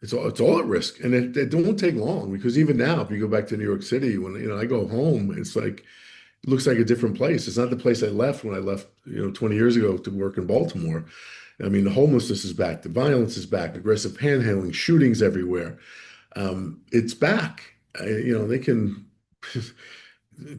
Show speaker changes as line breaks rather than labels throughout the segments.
It's all at risk, and it don't take long because even now, if you go back to New York City, when I go home, it's like it looks like a different place. It's not the place I left when I left 20 years ago to work in Baltimore. I mean, the homelessness is back, the violence is back, aggressive panhandling, shootings everywhere. It's back. They can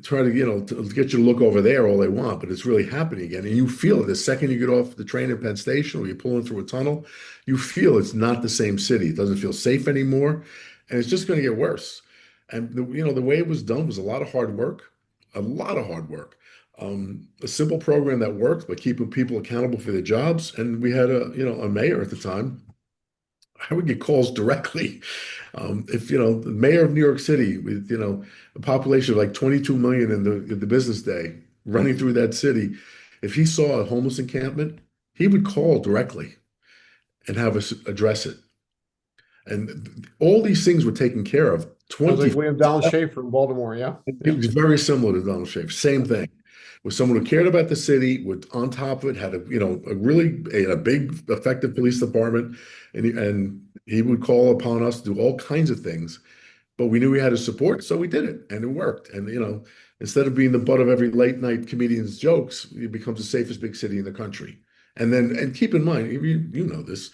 try to get you to look over there all they want, but it's really happening again. And you feel it the second you get off the train at Penn Station or you're pulling through a tunnel, you feel it's not the same city. It doesn't feel safe anymore, and it's just going to get worse. And the way it was done was a lot of hard work, a lot of hard work. A simple program that worked by keeping people accountable for their jobs. And we had a mayor at the time. I would get calls directly. If the mayor of New York City with a population of like 22 million in the business day running through that city, if he saw a homeless encampment, he would call directly and have us address it. And all these things were taken care of.
Sounds
20,
like William Donald Schaefer in Baltimore. Yeah.
it
Yeah.
was very similar to Donald Schaefer. Same thing. Was someone who cared about the city, was on top of it, had a big effective police department, and he would call upon us to do all kinds of things. But we knew we had his support, so we did it, and it worked. And instead of being the butt of every late night comedian's jokes, it becomes the safest big city in the country. And keep in mind, you know this,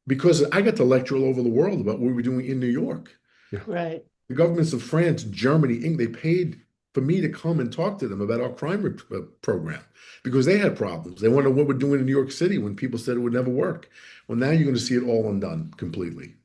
because I got to lecture all over the world about what we were doing in New York.
Yeah.
Right.
The governments of France, Germany, England, they paid for me to come and talk to them about our program because they had problems. They wondered what we're doing in New York City when people said it would never work. Well, now you're going to see it all undone completely.